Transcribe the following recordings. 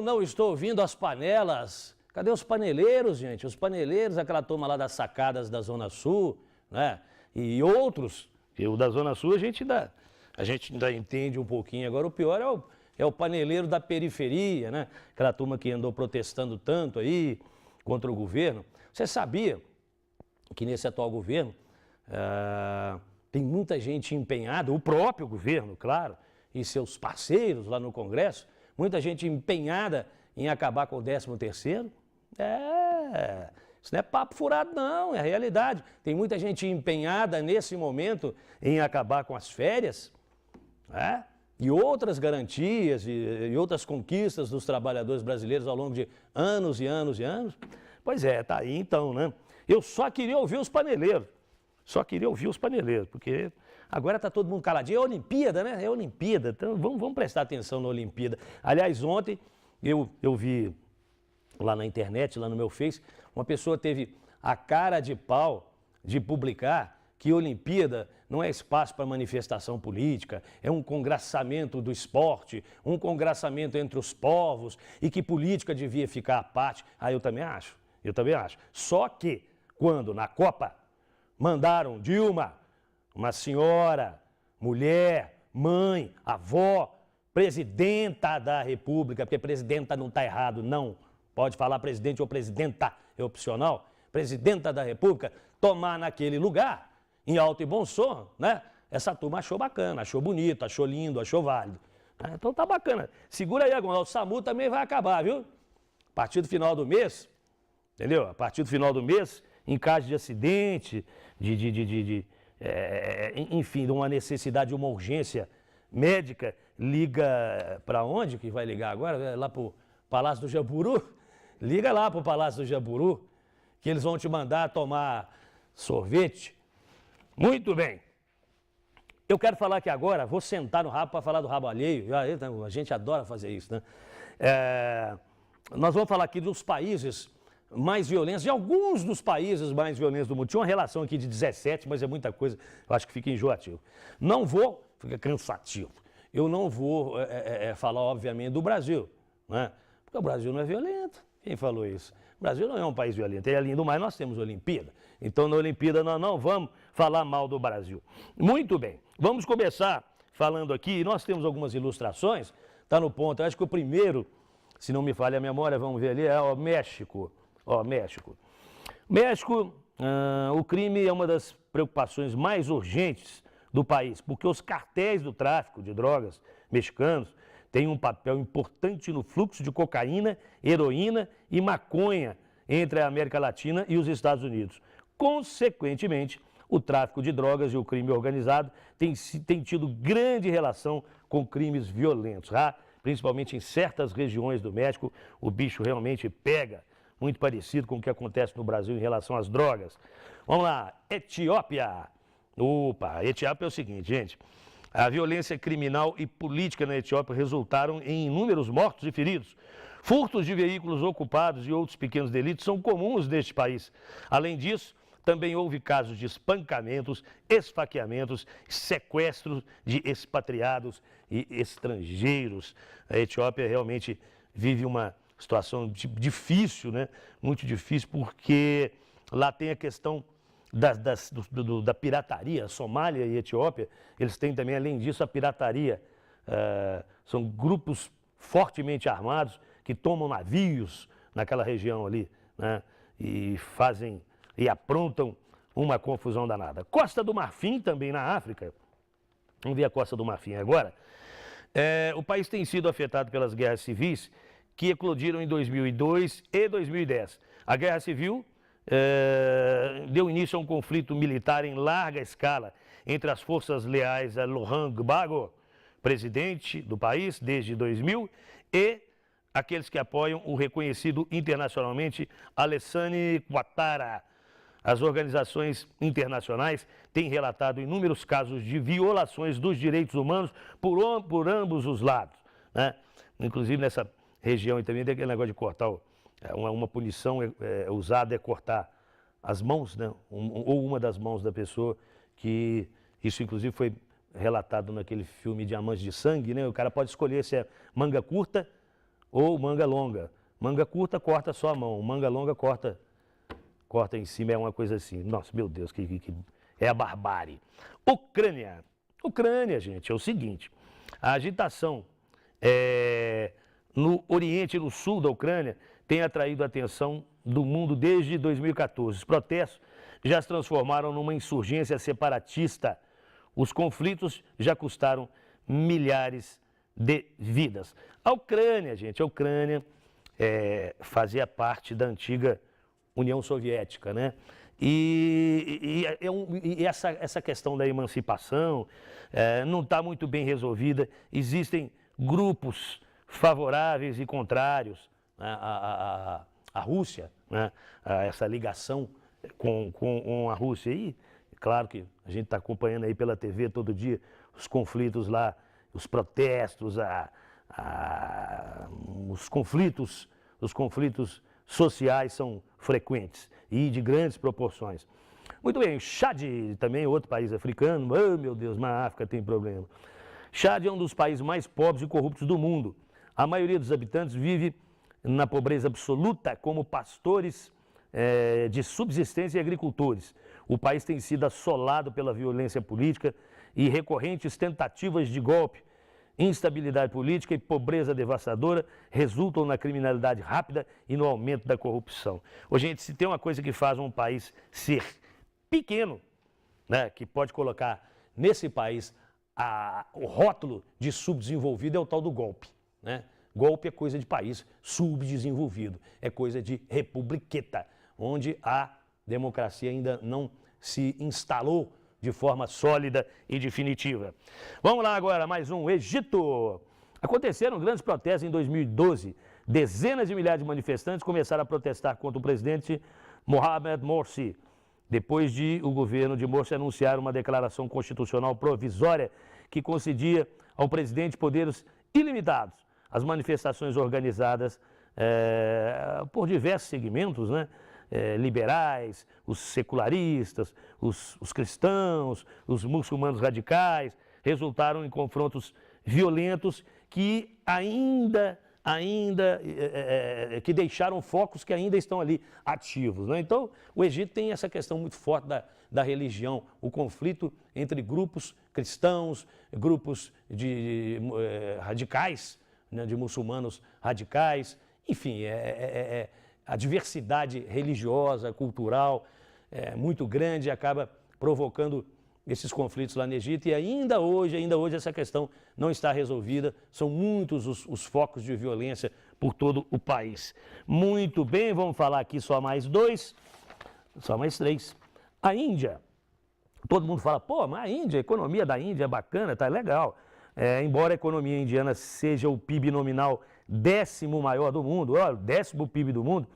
não estou ouvindo as panelas. Cadê os paneleiros, gente? Os paneleiros, aquela turma lá das sacadas da Zona Sul, né? E outros. E o da Zona Sul a gente ainda entende um pouquinho. Agora o pior é o paneleiro da periferia, né? Aquela turma que andou protestando tanto aí contra o governo. Você sabia que nesse atual governo tem muita gente empenhada, o próprio governo, claro, e seus parceiros lá no Congresso, muita gente empenhada em acabar com o 13º? Isso não é papo furado não, é a realidade. Tem muita gente empenhada nesse momento em acabar com as férias, né? E outras garantias e outras conquistas dos trabalhadores brasileiros ao longo de anos e anos e anos. Pois é, tá aí então, né? Eu só queria ouvir os paneleiros. Só queria ouvir os paneleiros, porque agora está todo mundo caladinho. É a Olimpíada, né? É a Olimpíada. Então vamos prestar atenção na Olimpíada. Aliás, ontem eu vi lá na internet, lá no meu Face, uma pessoa teve a cara de pau de publicar que Olimpíada não é espaço para manifestação política, é um congraçamento do esporte, um congraçamento entre os povos e que política devia ficar à parte. Eu também acho. Só que quando na Copa mandaram Dilma, uma senhora, mulher, mãe, avó, presidenta da República, porque presidenta não está errado, não. Pode falar presidente ou presidenta, é opcional. Presidenta da República, tomar naquele lugar, em alto e bom som, né? Essa turma achou bacana, achou bonito, achou lindo, achou válido. Então tá bacana. Segura aí, Agonal, o SAMU também vai acabar, viu? A partir do final do mês, entendeu? A partir do final do mês, em caso de acidente, enfim, de uma necessidade, de uma urgência médica, liga para onde que vai ligar agora? Lá para o Palácio do Jaburu? Liga lá para o Palácio do Jaburu, que eles vão te mandar tomar sorvete. Muito bem. Eu quero falar aqui agora, vou sentar no rabo para falar do rabo alheio. A gente adora fazer isso, né? Nós vamos falar aqui dos países mais violentos, de alguns dos países mais violentos do mundo. Tinha uma relação aqui de 17, mas é muita coisa, eu acho que fica enjoativo. Fica cansativo. Eu não vou falar, obviamente, do Brasil, né? Porque o Brasil não é violento. Quem falou isso? O Brasil não é um país violento. E além do mais, nós temos Olimpíada. Então, na Olimpíada, nós não vamos falar mal do Brasil. Muito bem. Vamos começar falando aqui. Nós temos algumas ilustrações. Está no ponto. Eu acho que o primeiro, se não me falha a memória, vamos ver ali, é o México. México. México, o crime é uma das preocupações mais urgentes do país, porque os cartéis do tráfico de drogas mexicanos têm um papel importante no fluxo de cocaína, heroína e maconha entre a América Latina e os Estados Unidos. Consequentemente, o tráfico de drogas e o crime organizado têm tido grande relação com crimes violentos. Principalmente em certas regiões do México, o bicho realmente pega, muito parecido com o que acontece no Brasil em relação às drogas. Vamos lá, Etiópia. Etiópia é o seguinte, gente. A violência criminal e política na Etiópia resultaram em inúmeros mortos e feridos. Furtos de veículos ocupados e outros pequenos delitos são comuns neste país. Além disso, também houve casos de espancamentos, esfaqueamentos, sequestros de expatriados e estrangeiros. A Etiópia realmente vive uma situação difícil, né? Muito difícil, porque lá tem a questão da pirataria. Somália e Etiópia, eles têm também, além disso, a pirataria. São grupos fortemente armados que tomam navios naquela região ali, né? E aprontam uma confusão danada. Costa do Marfim, também na África. Vamos ver a Costa do Marfim agora. O país tem sido afetado pelas guerras civis que eclodiram em 2002 e 2010. A Guerra Civil deu início a um conflito militar em larga escala entre as forças leais a Laurent Gbagbo, presidente do país desde 2000, e aqueles que apoiam o reconhecido internacionalmente Alassane Ouattara. As organizações internacionais têm relatado inúmeros casos de violações dos direitos humanos por ambos os lados, né? Inclusive nessa região e também tem aquele negócio de cortar, uma punição usada é cortar as mãos, né? Ou uma das mãos da pessoa, que isso inclusive foi relatado naquele filme Diamantes de Sangue, né? O cara pode escolher se é manga curta ou manga longa. Manga curta, corta só a mão. Manga longa, corta em cima, é uma coisa assim. Nossa, meu Deus, que é a barbárie. Ucrânia. Ucrânia, gente, é o seguinte. A agitação no Oriente e no Sul da Ucrânia tem atraído a atenção do mundo desde 2014. Os protestos já se transformaram numa insurgência separatista. Os conflitos já custaram milhares de vidas. A Ucrânia, gente, a Ucrânia fazia parte da antiga União Soviética, né? E essa questão da emancipação não está muito bem resolvida. Existem grupos favoráveis e contrários à Rússia, né? A essa ligação com a Rússia. E claro que a gente está acompanhando aí pela TV todo dia os conflitos lá, os protestos, os conflitos sociais são frequentes e de grandes proporções. Muito bem, Chad também, outro país africano. Oh, meu Deus, mas a África tem problema. Chad é um dos países mais pobres e corruptos do mundo. A maioria dos habitantes vive na pobreza absoluta como pastores de subsistência e agricultores. O país tem sido assolado pela violência política e recorrentes tentativas de golpe. Instabilidade política e pobreza devastadora resultam na criminalidade rápida e no aumento da corrupção. Ô, gente, se tem uma coisa que faz um país ser pequeno, né, que pode colocar nesse país o rótulo de subdesenvolvido, é o tal do golpe, né? Golpe é coisa de país subdesenvolvido, é coisa de republiqueta, onde a democracia ainda não se instalou de forma sólida e definitiva. Vamos lá agora, mais um. Egito. Aconteceram grandes protestos em 2012. Dezenas de milhares de manifestantes começaram a protestar contra o presidente Mohamed Morsi, depois de o governo de Morsi anunciar uma declaração constitucional provisória que concedia ao presidente poderes ilimitados. As manifestações organizadas por diversos segmentos, né? Liberais, os secularistas, os cristãos, os muçulmanos radicais, resultaram em confrontos violentos que que deixaram focos que ainda estão ali ativos, né? Então, o Egito tem essa questão muito forte da religião, o conflito entre grupos cristãos, grupos radicais, né, de muçulmanos radicais, enfim, a diversidade religiosa, cultural, muito grande, acaba provocando esses conflitos lá no Egito, e ainda hoje essa questão não está resolvida, são muitos os focos de violência por todo o país. Muito bem, vamos falar aqui só mais três. A Índia, todo mundo fala, pô, mas a economia da Índia é bacana, tá legal. Embora a economia indiana seja o PIB nominal 10º maior do mundo, o 10º PIB do mundo,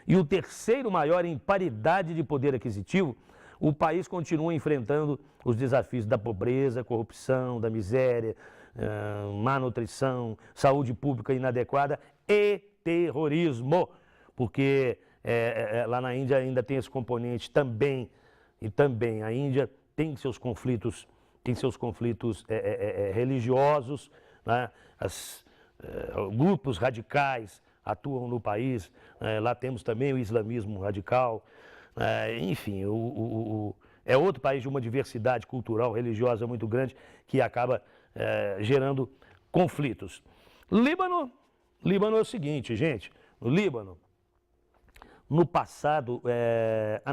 e o 3º maior em paridade de poder aquisitivo, o país continua enfrentando os desafios da pobreza, corrupção, da miséria, má nutrição, saúde pública inadequada e terrorismo, porque lá na Índia ainda tem esse componente também, e também a Índia tem seus conflitos religiosos, né? Grupos radicais atuam no país, lá temos também o islamismo radical, enfim, é outro país de uma diversidade cultural, religiosa muito grande, que acaba gerando conflitos. Líbano é o seguinte, gente, no Líbano, no passado,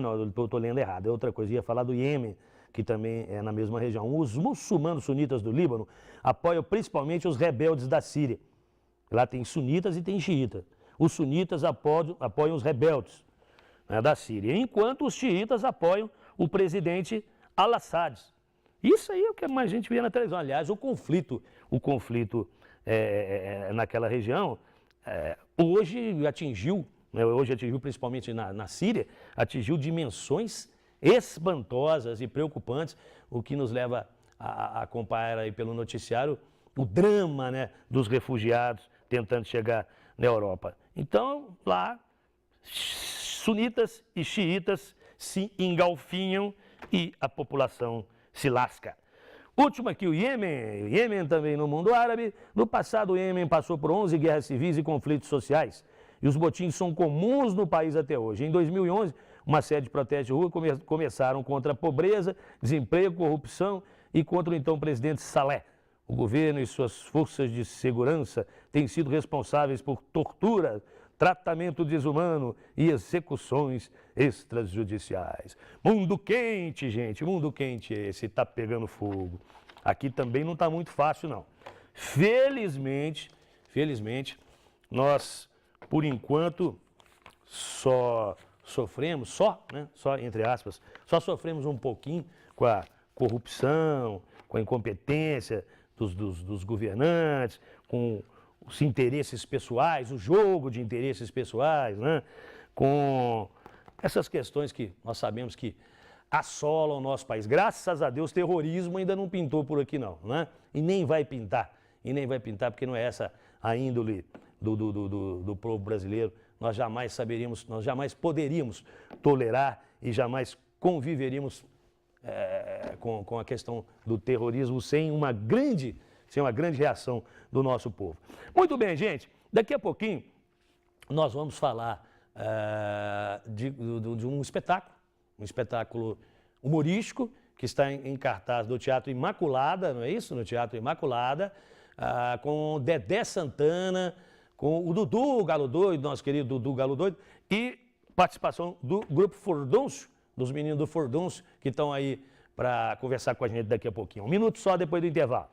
não, eu estou lendo errado, é outra coisa, ia falar do Iêmen, que também é na mesma região. Os muçulmanos sunitas do Líbano apoiam principalmente os rebeldes da Síria. Lá tem sunitas e tem xiitas. Os sunitas apoiam os rebeldes, né, da Síria, enquanto os xiitas apoiam o presidente Al-Assad. Isso aí é o que mais a gente vê na televisão. Aliás, o conflito naquela região hoje atingiu principalmente na Síria, atingiu dimensões espantosas e preocupantes, o que nos leva a acompanhar aí pelo noticiário o drama, né, dos refugiados tentando chegar na Europa. Então, lá, sunitas e xiitas se engalfinham e a população se lasca. Último aqui, o Iêmen. O Iêmen também no mundo árabe. No passado, o Iêmen passou por 11 guerras civis e conflitos sociais. E os motins são comuns no país até hoje. Em 2011, uma série de protestos de rua começaram contra a pobreza, desemprego, corrupção e contra o então presidente Saleh. O governo e suas forças de segurança têm sido responsáveis por tortura, tratamento desumano e execuções extrajudiciais. Mundo quente, gente, mundo quente esse, tá pegando fogo. Aqui também não está muito fácil, não. Felizmente, nós, por enquanto, só sofremos, só entre aspas, só sofremos um pouquinho com a corrupção, com a incompetência dos governantes, com os interesses pessoais, o jogo de interesses pessoais, né? Com essas questões que nós sabemos que assolam o nosso país. Graças a Deus, terrorismo ainda não pintou por aqui não, né? E nem vai pintar, porque não é essa a índole do povo brasileiro. Nós jamais poderíamos tolerar e jamais conviveríamos com a questão do terrorismo sem uma grande reação do nosso povo. Muito bem, gente. Daqui a pouquinho nós vamos falar de um espetáculo humorístico que está em cartaz do Teatro Imaculada, não é isso? No Teatro Imaculada, com Dedé Santana, com o Dudu Galo Doido, nosso querido Dudu Galo Doido, e participação do Grupo Furdúncio, dos meninos do Furdúncio, que estão aí para conversar com a gente daqui a pouquinho. Um minuto só depois do intervalo.